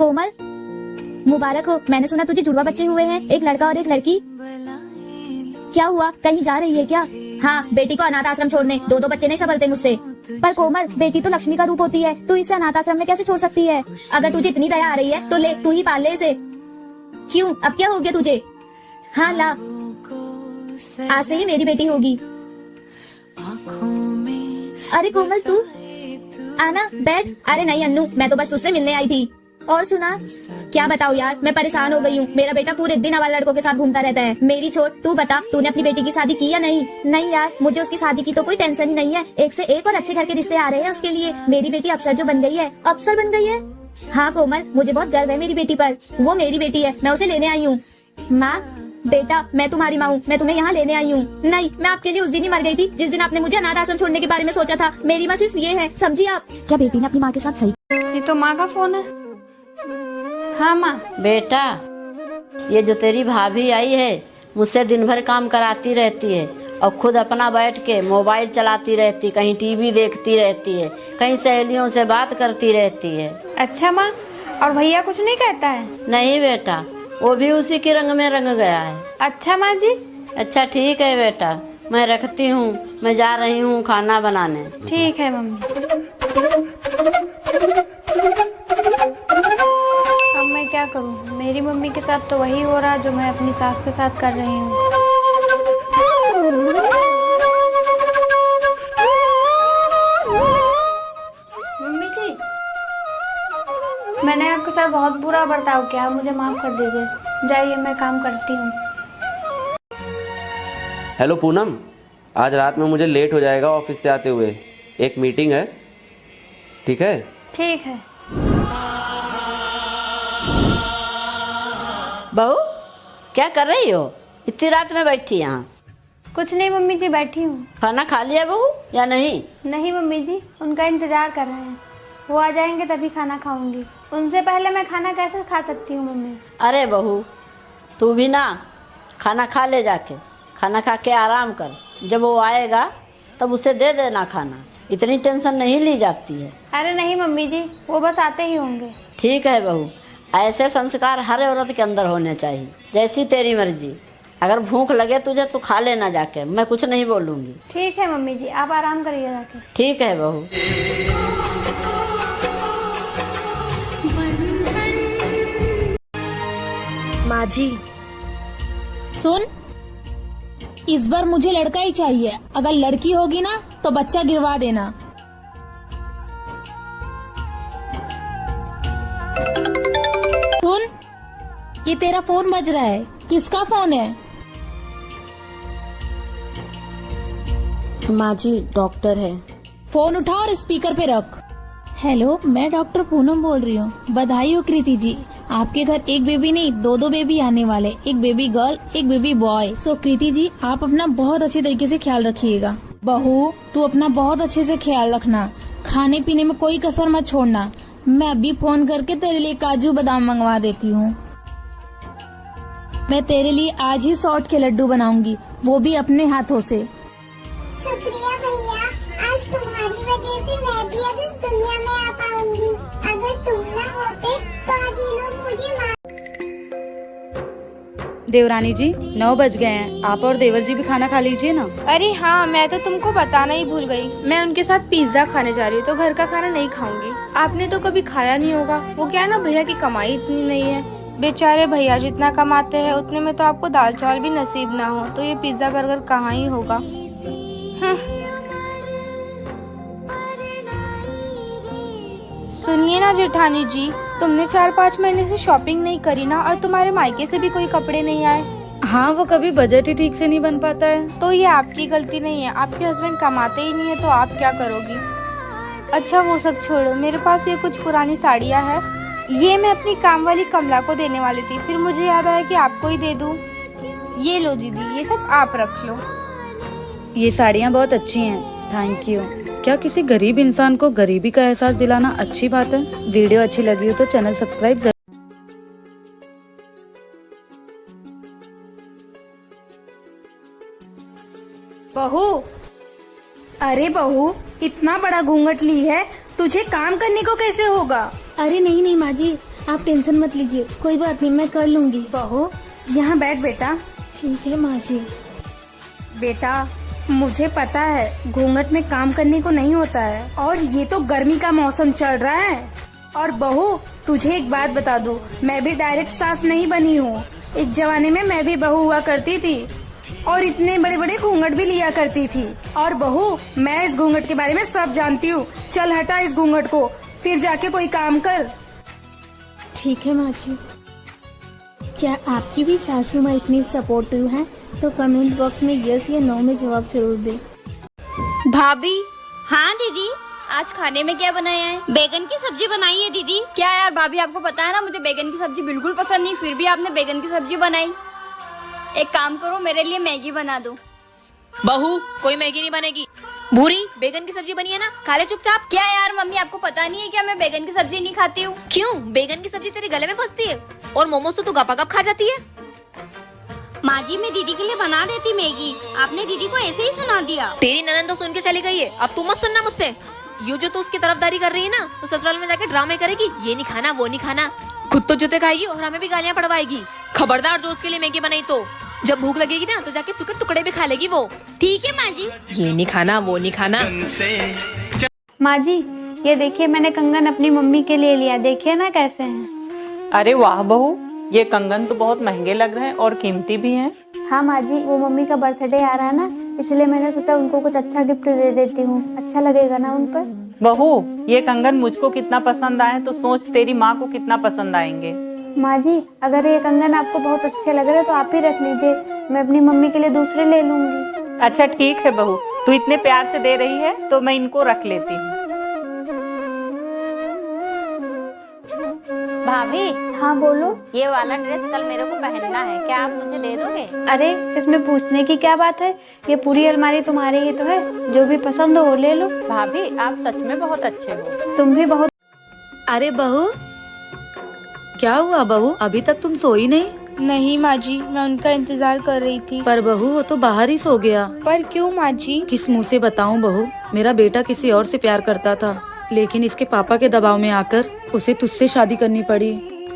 कोमल, मुबारक हो। मैंने सुना तुझे जुड़वा बच्चे हुए हैं, एक लड़का और एक लड़की। क्या हुआ, कहीं जा रही है क्या? हाँ, बेटी को अनाथ आश्रम छोड़ने। दो बच्चे नहीं संभलते मुझसे। पर कोमल, बेटी तो लक्ष्मी का रूप होती है, तू इसे अनाथ आश्रम में कैसे छोड़ सकती है? अगर तुझे इतनी दया आ रही है तो ले, तू ही पाल ले इसे। क्यों, अब क्या हो गया तुझे? हाँ ला, आज से ही मेरी बेटी होगी। अरे कोमल, तू आना, बैठ। अरे नहीं अन्नू, मैं तो बस तुझसे मिलने आई थी। और सुना? क्या बताऊँ यार, मैं परेशान हो गई हूँ। मेरा बेटा पूरे दिन आवारा लड़कों के साथ घूमता रहता है। मेरी छोड़, तू बता, तूने अपनी बेटी की शादी की या नहीं? नहीं यार, मुझे उसकी शादी की तो कोई टेंशन ही नहीं है। एक से एक और अच्छे घर के रिश्ते आ रहे हैं उसके लिए। मेरी बेटी अफसर जो बन गई है। अफसर बन गई है? हाँ कोमल, मुझे बहुत गर्व है मेरी बेटी पर। वो मेरी बेटी है, मैं उसे लेने आई हूँ। माँ, बेटा, मैं तुम्हारी माँ हूँ, मैं तुम्हें यहाँ लेने आई हूँ। नहीं, मैं आपके लिए उस दिन ही मर गई थी जिस दिन आपने मुझे अनाथ आश्रम छोड़ने के बारे में सोचा था। मेरी माँ सिर्फ ये है, समझी आप? क्या बेटी ने अपनी माँ के साथ सही? ये तो माँ का फोन है। हाँ माँ। बेटा, ये जो तेरी भाभी आई है, मुझसे दिन भर काम कराती रहती है और खुद अपना बैठ के मोबाइल चलाती रहती, कहीं टीवी देखती रहती है, कहीं सहेलियों से बात करती रहती है। अच्छा माँ, और भैया कुछ नहीं कहता है? नहीं बेटा, वो भी उसी के रंग में रंग गया है। अच्छा माँ जी। अच्छा ठीक है बेटा, मैं रखती हूँ, मैं जा रही हूँ खाना बनाने। ठीक है मम्मी। अब मैं क्या करूँ, मेरी मम्मी के साथ तो वही हो रहा जो मैं अपनी सास के साथ कर रही हूँ। मम्मी जी, मैंने आपके साथ बहुत बुरा बर्ताव किया, मुझे माफ कर दीजिए। जाइए, मैं काम करती हूँ। हेलो पूनम, आज रात में मुझे लेट हो जाएगा ऑफिस से आते हुए, एक मीटिंग है, ठीक है? ठीक है। बहू, क्या कर रही हो इतनी रात में बैठी यहाँ? कुछ नहीं मम्मी जी, बैठी हूँ। खाना खा लिया बहू या नहीं? नहीं मम्मी जी, उनका इंतजार कर रहे हैं, वो आ जाएंगे तभी खाना खाऊंगी। उनसे पहले मैं खाना कैसे खा सकती हूँ मम्मी? अरे बहू, तू भी ना खाना खा ले, जाके खाना खा के आराम कर। जब वो आएगा तब उसे दे देना खाना, इतनी टेंशन नहीं ली जाती है। अरे नहीं मम्मी जी, वो बस आते ही होंगे। ठीक है बहू, ऐसे संस्कार हर औरत के अंदर होने चाहिए। जैसी तेरी मर्जी, अगर भूख लगे तुझे तो खा लेना जाके, मैं कुछ नहीं बोलूँगी। ठीक है मम्मी जी, आप आराम करिए जाके। ठीक है बहू। माँ जी सुन, इस बार मुझे लड़का ही चाहिए। अगर लड़की होगी ना तो बच्चा गिरवा देना। सुन, ये तेरा फोन बज रहा है, किसका फोन है? माँ जी, डॉक्टर है। फोन उठा और स्पीकर पे रख। हेलो, मैं डॉक्टर पूनम बोल रही हूँ। बधाई हो कृति जी, आपके घर एक बेबी नहीं दो बेबी आने वाले, एक बेबी गर्ल एक बेबी बॉय। सो कृति जी, आप अपना बहुत अच्छे तरीके से ख्याल रखिएगा। बहू, तू अपना बहुत अच्छे से ख्याल रखना, खाने पीने में कोई कसर मत छोड़ना। मैं अभी फोन करके तेरे लिए काजू बादाम मंगवा देती हूँ। मैं तेरे लिए आज ही सौंठ के लड्डू बनाऊंगी, वो भी अपने हाथों से। शुक्रिया भैया, आज तुम्हारी वजह से मैं भी अब इस दुनिया में आ पाऊंगी। अगर तुम न होते तो आज ये लोग मुझे मार। देवरानी जी, 9 बज गए हैं, आप और देवर जी भी खाना खा लीजिए ना। अरे हाँ, मैं तो तुमको बताना ही भूल गई, मैं उनके साथ पिज्जा खाने जा रही हूँ, तो घर का खाना नहीं खाऊंगी। आपने तो कभी खाया नहीं होगा, वो क्या है ना, भैया की कमाई इतनी नहीं है। बेचारे भैया जितना कमाते हैं उतने में तो आपको दाल चावल भी नसीब ना हो, तो ये पिज्जा बर्गर कहाँ ही होगा। सुनिए ना जेठानी जी, तुमने 4-5 महीने से शॉपिंग नहीं करी ना, और तुम्हारे मायके से भी कोई कपड़े नहीं आए। हाँ, वो कभी बजट ही ठीक से नहीं बन पाता है। तो ये आपकी गलती नहीं है, आपके हस्बैंड कमाते ही नहीं है, तो आप क्या करोगी? अच्छा वो सब छोड़ो, मेरे पास ये कुछ पुरानी साड़ियाँ हैं, ये मैं अपनी काम वाली कमला को देने वाली थी, फिर मुझे याद आया कि आपको ही दे दूँ। ये लो दीदी, ये सब आप रख लो। ये साड़ियाँ बहुत अच्छी हैं, थैंक यू। क्या किसी गरीब इंसान को गरीबी का एहसास दिलाना अच्छी बात है? वीडियो अच्छी लगी हो तो चैनल सब्सक्राइब जरूर। बहू, अरे बहू, इतना बड़ा घूंघट ली है, तुझे काम करने को कैसे होगा? अरे नहीं नहीं माँ जी, आप टेंशन मत लीजिए, कोई बात नहीं, मैं कर लूंगी। बहू यहाँ बैठ बेटा। ठीक है माँ जी। बेटा मुझे पता है घूंघट में काम करने को नहीं होता है, और ये तो गर्मी का मौसम चल रहा है। और बहू तुझे एक बात बता दूं, मैं भी डायरेक्ट सास नहीं बनी हूँ। एक जमाने में मैं भी बहू हुआ करती थी और इतने बड़े बड़े घूंघट भी लिया करती थी। और बहू मैं इस घूंघट के बारे में सब जानती हूँ। चल हटा इस घूंघट को, फिर जाके कोई काम कर। ठीक है माँ जी। क्या आपकी भी सासू माँ इतनी सपोर्टिव है? तो कमेंट बॉक्स में यस या नो में जवाब जरूर दें। भाभी, हाँ दीदी, आज खाने में क्या बनाया है? बैगन की सब्जी बनाई है दीदी। क्या यार भाभी, आपको पता है ना मुझे बैगन की सब्जी बिल्कुल पसंद नहीं, फिर भी आपने बैगन की सब्जी बनाई। एक काम करो, मेरे लिए मैगी बना दो। बहू कोई मैगी नहीं बनेगी, भूरी बैगन की सब्जी बनी है ना, खा ले चुपचाप। क्या यार मम्मी, आपको पता नहीं है क्या मैं बैगन की सब्जी नहीं खाती हूँ? क्यों? बैगन की सब्जी तेरे गले में फंसती है, और मोमोज तो तू गपागप खा जाती है। माँ जी मैं दीदी के लिए बना देती मैगी, आपने दीदी को ऐसे ही सुना दिया। तेरी ननद तो सुन के चली गई है, अब तू मत सुनना मुझसे। ये जो तू उसकी तरफदारी कर रही है ना, तो ससुराल में जाके ड्रामे करेगी, ये नहीं खाना वो नहीं खाना, खुद तो जूते खाएगी और हमें भी गालियाँ पड़वाएगी। खबरदार जो उसके लिए मैगी बनाई तो जब भूख लगेगी ना तो जाके सूखे टुकड़े भी खा लेगी वो। ठीक है माँ जी। ये नहीं खाना वो नहीं खाना। माँ जी ये देखिए, मैंने कंगन अपनी मम्मी के लिए लिया, देखिए ना कैसे हैं। अरे वाह बहू, ये कंगन तो बहुत महंगे लग रहे हैं और कीमती भी हैं। हाँ माँ जी, वो मम्मी का बर्थडे आ रहा है ना, इसलिए मैंने सोचा उनको कुछ अच्छा गिफ्ट दे देती हूँ, अच्छा लगेगा ना उन पर। बहू ये कंगन मुझको कितना पसंद आए तो सोच तेरी माँ को कितना पसंद आएंगे। माँ जी अगर ये कंगन आपको बहुत अच्छे लग रहे हैं तो आप ही रख लीजिए, मैं अपनी मम्मी के लिए दूसरे ले लूंगी। अच्छा ठीक है बहू, तू इतने प्यार से दे रही है तो मैं इनको रख लेती हूँ। भाभी। हाँ बोलो। ये वाला ड्रेस कल मेरे को पहनना है, क्या आप मुझे दे दोगे? अरे इसमें पूछने की क्या बात है, ये पूरी अलमारी तुम्हारी ही तो है, जो भी पसंद हो वो ले लो। भाभी आप सच में बहुत अच्छे हो। तुम भी बहुत। अरे बहू क्या हुआ बहू, अभी तक तुम सोई नहीं? नहीं माँ जी, मैं उनका इंतजार कर रही थी। पर बहू वो तो बाहर ही सो गया। पर क्यों माँ जी? किस मुंह से बताऊं बहू, मेरा बेटा किसी और से प्यार करता था, लेकिन इसके पापा के दबाव में आकर उसे तुझसे शादी करनी पड़ी।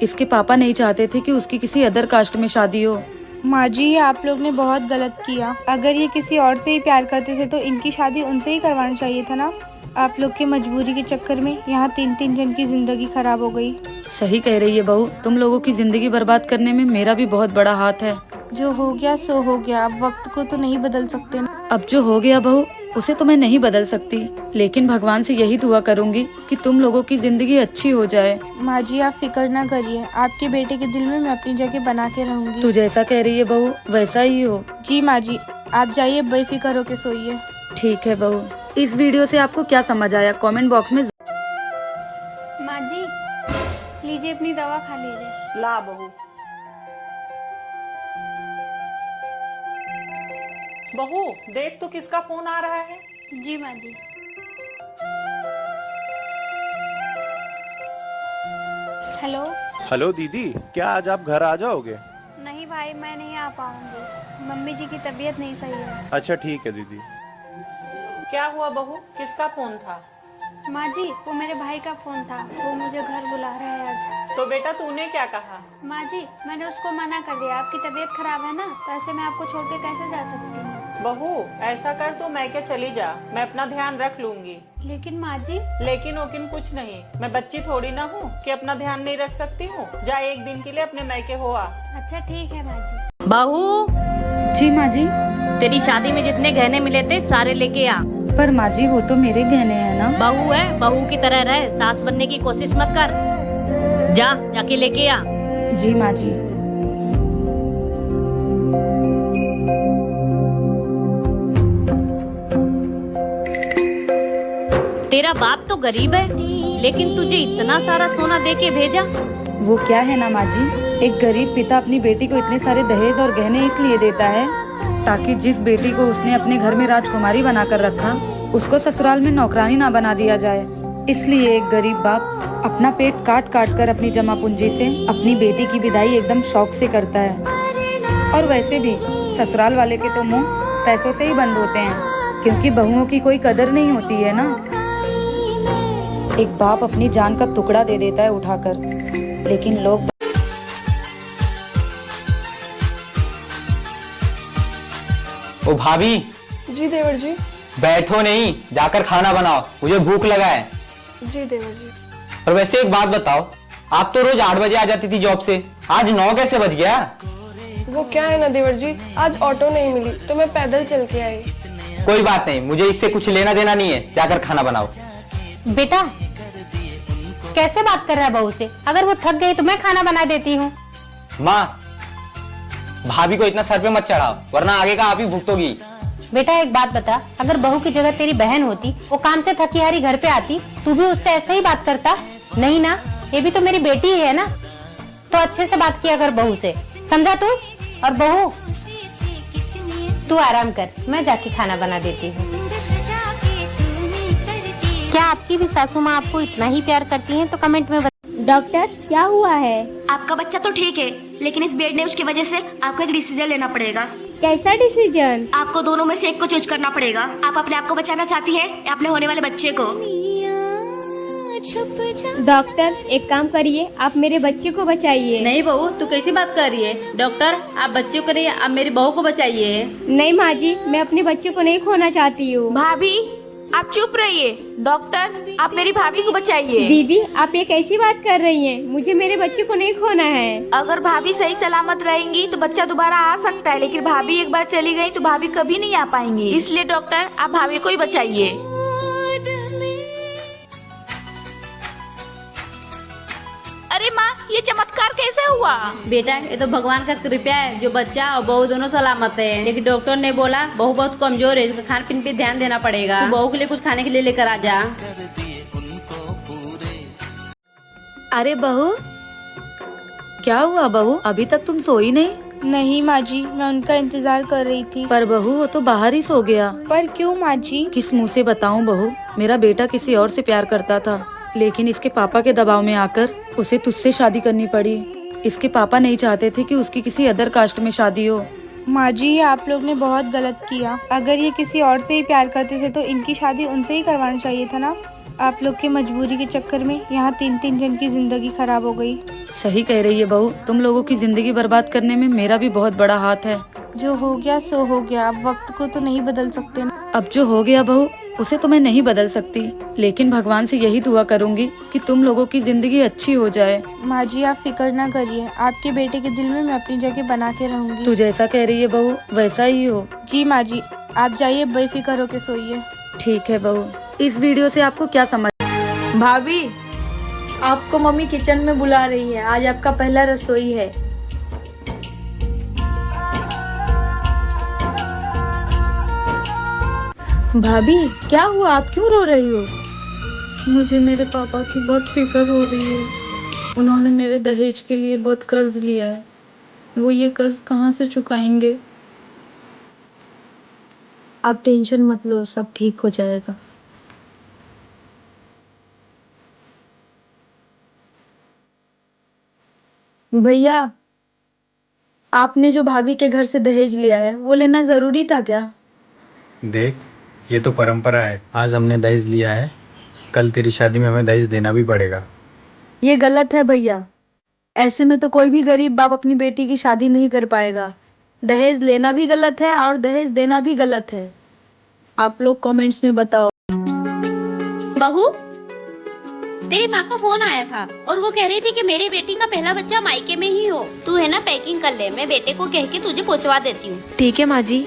इसके पापा नहीं चाहते थे कि उसकी किसी अदर कास्ट में शादी हो। माँ जी ये आप लोग ने बहुत गलत किया, अगर ये किसी और से ही प्यार करते थे तो इनकी शादी उनसे ही करवाना चाहिए था ना। आप लोग की मजबूरी के चक्कर में यहाँ 3-3 जन की जिंदगी खराब हो गई। सही कह रही है बहू, तुम लोगों की जिंदगी बर्बाद करने में मेरा भी बहुत बड़ा हाथ है। जो हो गया सो हो गया, अब वक्त को तो नहीं बदल सकते ना। अब जो हो गया बहू उसे तो मैं नहीं बदल सकती, लेकिन भगवान से यही दुआ करूंगी कि तुम लोगों की जिंदगी अच्छी हो जाए। माँ जी आप फिक्र ना करिए, आपके बेटे के दिल में मैं अपनी जगह बना के रहूंगी। तू जैसा कह रही है बहू वैसा ही हो। जी माँ जी, आप जाइए बेफिक्र होके सोइए। ठीक है बहू। इस वीडियो से आपको क्या समझ आया कमेंट बॉक्स में। माँ जी लीजिए अपनी दवा खा लीजिए। ला बहू। बहू देख तो किसका फोन आ रहा है। जी माँ जी। हेलो। हेलो दीदी, क्या आज आप घर आ जाओगे? नहीं भाई मैं नहीं आ पाऊंगी, मम्मी जी की तबीयत नहीं सही है। अच्छा ठीक है दीदी। क्या हुआ बहू, किसका फोन था? माँ जी वो मेरे भाई का फोन था, वो मुझे घर बुला रहा है आज। तो बेटा तूने क्या कहा? माँ जी मैंने उसको मना कर दिया, आपकी तबीयत खराब है ना, तो ऐसे मैं आपको छोड़ के कैसे जा सकती हूँ। बहू ऐसा कर तू मैके चली जा, मैं अपना ध्यान रख लूंगी। लेकिन माँ जी। लेकिन वोकिन कुछ नहीं, मैं बच्ची थोड़ी ना हूँ कि अपना ध्यान नहीं रख सकती हूँ। जा एक दिन के लिए अपने मैके हो आ। अच्छा ठीक है माँ जी। बहू। जी माँ जी। तेरी शादी में जितने गहने मिले थे सारे लेके आ। पर माँ जी वो तो मेरे गहने हैं ना। बहू है, बहू की तरह रहे, सास बनने की कोशिश मत कर। जाके लेके आ। जी माँ जी। तेरा बाप तो गरीब है, लेकिन तुझे इतना सारा सोना दे के भेजा। वो क्या है ना माँ जी, एक गरीब पिता अपनी बेटी को इतने सारे दहेज और गहने इसलिए देता है ताकि जिस बेटी को उसने अपने घर में राजकुमारी बनाकर रखा उसको ससुराल में नौकरानी ना बना दिया जाए। इसलिए एक गरीब बाप अपना पेट काट काट कर अपनी जमा पूंजी से अपनी बेटी की विदाई एकदम शौक से करता है। और वैसे भी ससुराल वाले के तो मुंह पैसों से ही बंद होते हैं, क्योंकि बहुओं की कोई कदर नहीं होती है ना। एक बाप अपनी जान का टुकड़ा दे देता है उठाकर, लेकिन लोग ओ भाभी। जी देवर जी। बैठो नहीं, जाकर खाना बनाओ, मुझे भूख लगा है। जी देवर जी। और वैसे एक बात बताओ, आप तो रोज 8 बजे आ जाती थी जॉब से, आज 9 कैसे बज गया? वो क्या है ना देवर जी, आज ऑटो नहीं मिली तो मैं पैदल चल के आई। कोई बात नहीं, मुझे इससे कुछ लेना देना नहीं है, जाकर खाना बनाओ। बेटा कैसे बात कर रहा है बहू से? अगर वो थक गई तो मैं खाना बना देती हूँ। माँ, भाभी को इतना सर पे मत चढ़ाओ, वरना आगे का आप ही भुगतोगी। बेटा एक बात बता, अगर बहू की जगह तेरी बहन होती, वो काम से थकी हारी घर पे आती, तू भी उससे ऐसे ही बात करता? नहीं ना, ये भी तो मेरी बेटी ही है ना, तो अच्छे से बात किया कर बहू से, समझा तू? और बहू तू आराम कर, मैं जाके खाना बना देती हूँ। क्या आपकी भी सासू माँ आपको इतना ही प्यार करती हैं? तो कमेंट में डॉक्टर क्या हुआ है? आपका बच्चा तो ठीक है, लेकिन इस बेड न्यूज की वजह से आपको एक डिसीजन लेना पड़ेगा। कैसा डिसीजन? आपको दोनों में से एक को चूज करना पड़ेगा। आप अपने आप को बचाना चाहती हैं या अपने होने वाले बच्चे को? डॉक्टर एक काम करिए, आप मेरे बच्चे को बचाइए। नहीं बहू, तू कैसी बात कर रही है? डॉक्टर आप बच्चे को नहीं, आप मेरी बहू को बचाइए। नहीं माँ जी, मैं अपने बच्चे को नहीं खोना चाहती हूँ। भाभी आप चुप रहिए, डॉक्टर आप मेरी भाभी को बचाइए। दीदी आप ये कैसी बात कर रही हैं? मुझे मेरे बच्चे को नहीं खोना है। अगर भाभी सही सलामत रहेंगी तो बच्चा दोबारा आ सकता है, लेकिन भाभी एक बार चली गई तो भाभी कभी नहीं आ पाएंगी। इसलिए डॉक्टर आप भाभी को ही बचाइए। अरे माँ, ये चमत्कार कैसे हुआ? बेटा ये तो भगवान का कृपा है, जो बच्चा और बहू दोनों सलामत है। लेकिन डॉक्टर ने बोला बहू बहुत कमजोर है, इसका खान पीन पे ध्यान देना पड़ेगा। तो बहू के लिए कुछ खाने के लिए लेकर आ जा। अरे बहू, क्या हुआ बहू? अभी तक तुम सोई नहीं? नहीं माँ जी, मैं उनका इंतजार कर रही थी। पर बहू वो तो बाहर ही सो गया। पर क्यों माँ जी? किस मुंह से बताऊं बहू, मेरा बेटा किसी और से प्यार करता था, लेकिन इसके पापा के दबाव में आकर उसे तुझसे शादी करनी पड़ी। इसके पापा नहीं चाहते थे कि उसकी किसी अदर कास्ट में शादी हो। माँ जी ये आप लोग ने बहुत गलत किया। अगर ये किसी और से ही प्यार करते थे तो इनकी शादी उनसे ही करवाना चाहिए था ना। आप लोग की मजबूरी के चक्कर में यहाँ 3-3 जन की जिंदगी खराब हो गई। सही कह रही है बहू, तुम लोगों की जिंदगी बर्बाद करने में मेरा भी बहुत बड़ा हाथ है। जो हो गया सो हो गया, अब वक्त को तो नहीं बदल सकते ना। अब जो हो गया बहू उसे तो मैं नहीं बदल सकती, लेकिन भगवान से यही दुआ करूंगी कि तुम लोगों की जिंदगी अच्छी हो जाए। माँ जी आप फिक्र ना करिए, आपके बेटे के दिल में मैं अपनी जगह बना के रहूंगी। तू जैसा कह रही है बहू वैसा ही हो। जी माँ जी, आप जाइए बेफिक्र होके सोइए। ठीक है बहू। इस वीडियो से आपको क्या समझ? भाभी आपको मम्मी किचन में बुला रही है, आज आपका पहला रसोई है। भाभी क्या हुआ, आप क्यों रो रही हो? मुझे मेरे पापा की बहुत फिक्र हो रही है। उन्होंने मेरे दहेज के लिए बहुत कर्ज लिया है, वो ये कर्ज कहाँ से चुकाएंगे? आप टेंशन मत लो, सब ठीक हो जाएगा। भैया आपने जो भाभी के घर से दहेज लिया है वो लेना जरूरी था क्या? देख ये तो परंपरा है, आज हमने दहेज लिया है, कल तेरी शादी में हमें दहेज देना भी पड़ेगा। ये गलत है भैया, ऐसे में तो कोई भी गरीब बाप अपनी बेटी की शादी नहीं कर पाएगा। दहेज लेना भी गलत है और दहेज देना भी गलत है। आप लोग कमेंट्स में बताओ। बहू तेरी माँ का फोन आया था और वो कह रही थी कि मेरी बेटी का पहला बच्चा मायके में ही हो। तू है ना पैकिंग कर ले, मैं बेटे को कह के तुझे पहुँचवा देती हूँ। ठीक है माँ जी।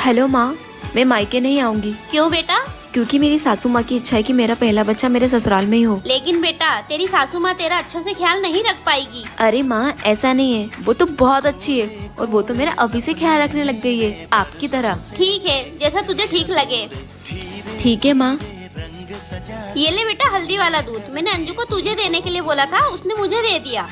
हेलो माँ, मैं मायके नहीं आऊंगी। क्यों बेटा? क्योंकि मेरी सासू माँ की इच्छा है कि मेरा पहला बच्चा मेरे ससुराल में ही हो। लेकिन बेटा तेरी सासू माँ तेरा अच्छा से ख्याल नहीं रख पाएगी। अरे माँ ऐसा नहीं है, वो तो बहुत अच्छी है और वो तो मेरा अभी से ख्याल रखने लग गई है, आपकी तरह। ठीक है, जैसा तुझे ठीक लगे। ठीक है माँ। ये ले बेटा हल्दी वाला दूध, मैंने अंजू को तुझे देने के लिए बोला था, उसने मुझे दे दिया।